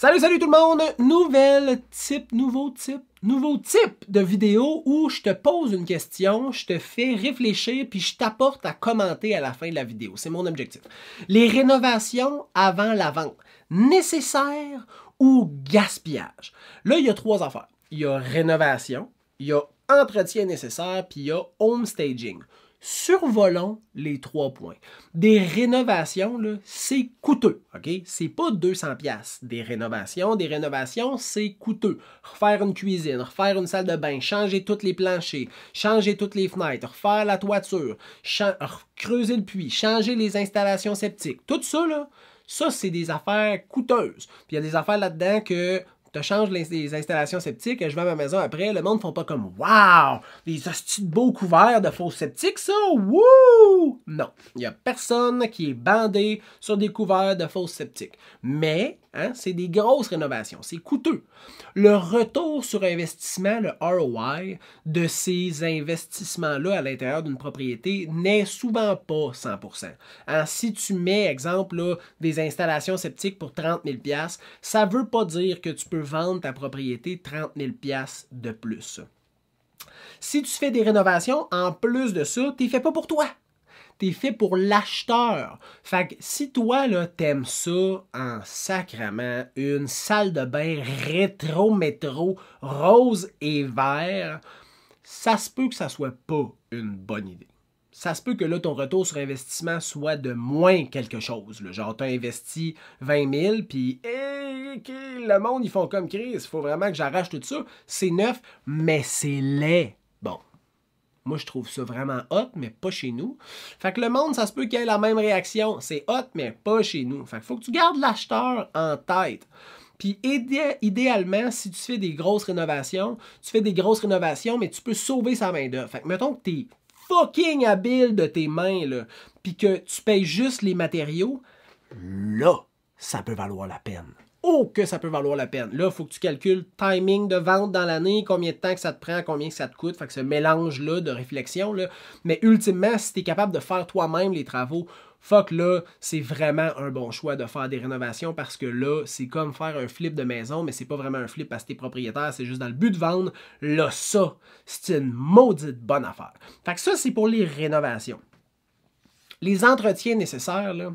Salut tout le monde! Nouveau type de vidéo où je te pose une question, je te fais réfléchir puis je t'apporte à commenter à la fin de la vidéo. C'est mon objectif. Les rénovations avant la vente, nécessaires ou gaspillage? Là, il y a trois affaires. Il y a rénovation, il y a entretien nécessaire puis il y a home staging. Survolons les 3 points. Des rénovations, c'est coûteux, OK? C'est pas 200$. Des rénovations, c'est coûteux. Refaire une cuisine, refaire une salle de bain, changer tous les planchers, changer toutes les fenêtres, refaire la toiture, creuser le puits, changer les installations septiques. Tout ça, ça, c'est des affaires coûteuses. Puis il y a des affaires là-dedans que tu changes les installations septiques, je vais à ma maison après, le monde ne font pas comme « Wow! Des hosties de beaux couverts de fosses septiques, ça! Wouh! » Non, il n'y a personne qui est bandé sur des couverts de fosses septiques. Mais, c'est des grosses rénovations, c'est coûteux. Le retour sur investissement, le ROI, de ces investissements-là à l'intérieur d'une propriété n'est souvent pas 100%. Si tu mets, exemple, des installations septiques pour 30 000$, ça ne veut pas dire que tu peux vendre ta propriété 30 000$ de plus. Si tu fais des rénovations, en plus de ça, tu ne fais pas pour toi. Tu es fait pour l'acheteur. Fait que si toi, t'aimes ça en sacrament, une salle de bain rétro-métro, rose et vert, ça se peut que ça soit pas une bonne idée. Ça se peut que là, ton retour sur investissement soit de moins quelque chose. Là. Genre, tu as investi 20 000, puis le monde, ils font comme Chris, il faut vraiment que j'arrache tout ça. C'est neuf, mais c'est laid. Bon, moi, je trouve ça vraiment hot, mais pas chez nous. Fait que le monde, ça se peut qu'il ait la même réaction. C'est hot, mais pas chez nous. Fait qu'il faut que tu gardes l'acheteur en tête. Puis idéalement, si tu fais des grosses rénovations, mais tu peux sauver sa main-d'œuvre. Fait que mettons que tu es fucking habile de tes mains, là, puis que tu payes juste les matériaux, là, ça peut valoir la peine. Oh, que ça peut valoir la peine. Là, il faut que tu calcules timing de vente dans l'année, combien de temps que ça te prend, combien que ça te coûte. Fait que ce mélange-là de réflexion, là. Mais ultimement, si tu es capable de faire toi-même les travaux, fuck là, c'est vraiment un bon choix de faire des rénovations parce que là, c'est comme faire un flip de maison, mais c'est pas vraiment un flip parce que t'es propriétaire, c'est juste dans le but de vendre. Là, ça, c'est une maudite bonne affaire. Fait que ça, c'est pour les rénovations. Les entretiens nécessaires, là,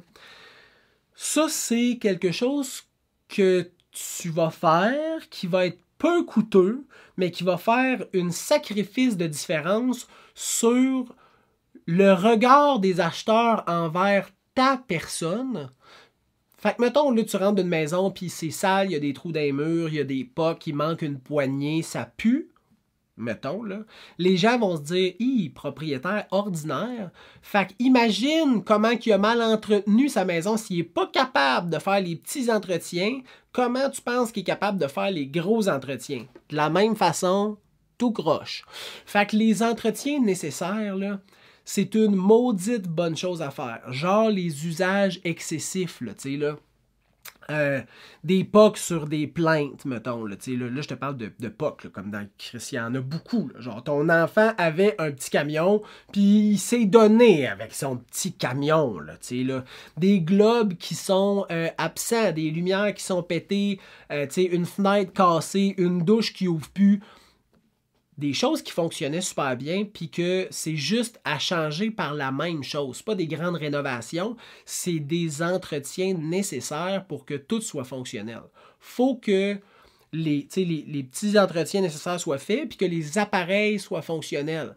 ça, c'est quelque chose que tu vas faire, qui va être peu coûteux, mais qui va faire un sacrifice de différence sur le regard des acheteurs envers ta personne. Fait que, mettons, là, tu rentres d'une maison, puis c'est sale, il y a des trous dans les murs, il y a des pocs, il manque une poignée, ça pue. Mettons, là, les gens vont se dire « Hi, propriétaire ordinaire ». Fait qu'imagine comment il a mal entretenu sa maison s'il n'est pas capable de faire les petits entretiens. Comment tu penses qu'il est capable de faire les gros entretiens? De la même façon, tout croche. Fait que les entretiens nécessaires, là, c'est une maudite bonne chose à faire. Genre les usages excessifs, là, tu sais, là. Des POC sur des plaintes, mettons. Là, je te parle de POC, là, comme dans Christian. Il y en a beaucoup. Là, genre, ton enfant avait un petit camion, puis il s'est donné avec son petit camion. Là, là. Des globes qui sont absents, des lumières qui sont pétées, une fenêtre cassée, une douche qui ouvre plus. Des choses qui fonctionnaient super bien, puis que c'est juste à changer par la même chose. Pas des grandes rénovations, c'est des entretiens nécessaires pour que tout soit fonctionnel. Faut que les petits entretiens nécessaires soient faits, puis que les appareils soient fonctionnels.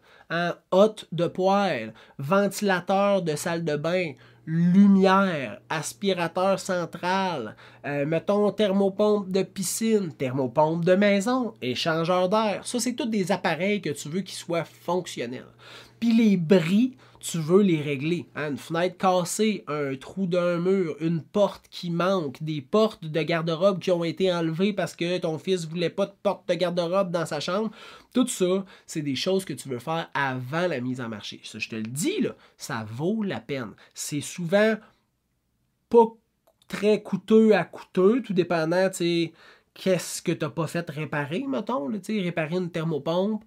Hotte de poêle, ventilateur de salle de bain, lumière, aspirateur central, mettons thermopompe de piscine, thermopompe de maison, échangeur d'air. Ça, c'est tous des appareils que tu veux qu'ils soient fonctionnels. Puis les bris, tu veux les régler. Une fenêtre cassée, un trou d'un mur, une porte qui manque, des portes de garde-robe qui ont été enlevées parce que ton fils ne voulait pas de porte de garde-robe dans sa chambre. Tout ça, c'est des choses que tu veux faire avant la mise en marché. Ça, je te le dis, là, ça vaut la peine. C'est souvent pas très coûteux à coûteux, tout dépendant, tu sais, qu'est-ce que tu n'as pas fait réparer, mettons, là, tu sais, réparer une thermopompe.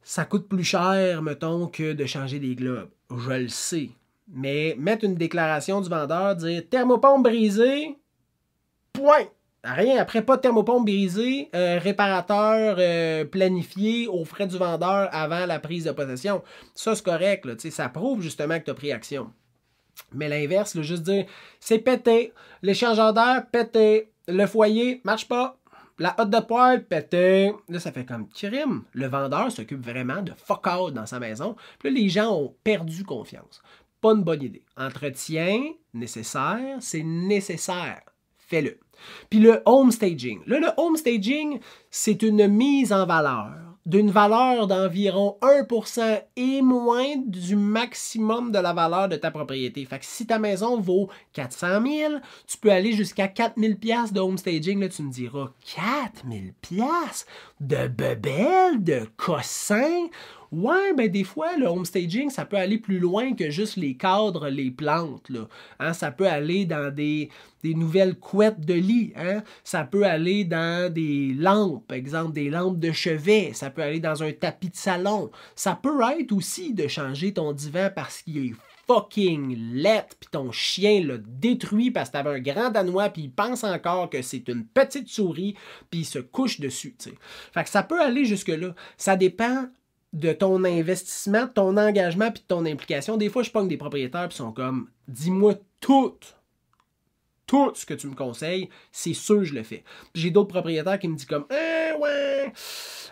Ça coûte plus cher, mettons, que de changer des globes. Je le sais. Mais mettre une déclaration du vendeur, dire « Thermopompe brisée, point! Rien, après, pas de thermopompe brisée, réparateur planifié aux frais du vendeur avant la prise de possession. Ça, c'est correct, là, ça prouve justement que tu as pris action. Mais l'inverse, juste dire, c'est pété, l'échangeur d'air, pété, le foyer, marche pas, la hotte de poêle, pété. Là, ça fait comme crime. Le vendeur s'occupe vraiment de fuck out dans sa maison. Puis là, les gens ont perdu confiance. Pas une bonne idée. Entretien nécessaire, c'est nécessaire. Fais-le. Puis le home staging. Là, le home staging, c'est une mise en valeur d'une valeur d'environ 1% et moins du maximum de la valeur de ta propriété. Fait que si ta maison vaut 400 000, tu peux aller jusqu'à 4 000 $ de home staging. Là, tu me diras, 4 000 $ de bebelles, de cossins? Ouais, ben des fois, le home staging, ça peut aller plus loin que juste les cadres, les plantes. Là. Hein, ça peut aller dans des nouvelles couettes de lit. Hein? Ça peut aller dans des lampes, par exemple des lampes de chevet. Ça peut aller dans un tapis de salon. Ça peut être aussi de changer ton divan parce qu'il est fucking laid, puis ton chien l'a détruit parce que t'avais un grand danois, puis il pense encore que c'est une petite souris, puis il se couche dessus. T'sais. Fait que ça peut aller jusque-là. Ça dépend de ton investissement, de ton engagement puis de ton implication. Des fois, je pogne des propriétaires qui sont comme « Dis-moi tout ce que tu me conseilles, c'est sûr je le fais. » J'ai d'autres propriétaires qui me disent comme « ouais,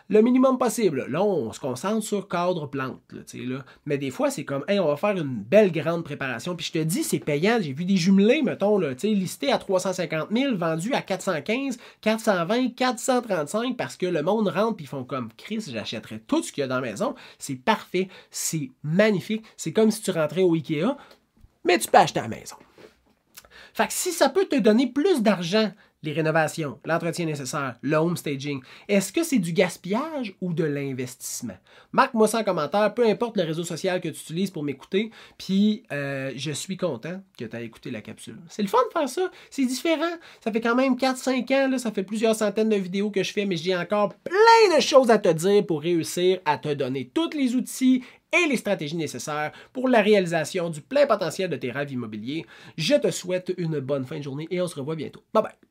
le minimum possible. » Là, on se concentre sur cadre plante. Là. Mais des fois, c'est comme « Hey, on va faire une belle grande préparation. » Puis je te dis, c'est payant. J'ai vu des jumelés, mettons, là, listés à 350 000, vendus à 415, 420, 435 parce que le monde rentre puis ils font comme « Chris, j'achèterais tout ce qu'il y a dans la maison. » C'est parfait. C'est magnifique. C'est comme si tu rentrais au Ikea, mais tu peux acheter à la maison. Fait que si ça peut te donner plus d'argent, les rénovations, l'entretien nécessaire, le home staging, est-ce que c'est du gaspillage ou de l'investissement? Marque-moi ça en commentaire, peu importe le réseau social que tu utilises pour m'écouter, puis je suis content que tu aies écouté la capsule. C'est le fun de faire ça, c'est différent. Ça fait quand même 4-5 ans, là, ça fait plusieurs centaines de vidéos que je fais, mais j'ai encore plein de choses à te dire pour réussir à te donner tous les outils et les stratégies nécessaires pour la réalisation du plein potentiel de tes rêves immobiliers. Je te souhaite une bonne fin de journée et on se revoit bientôt. Bye bye!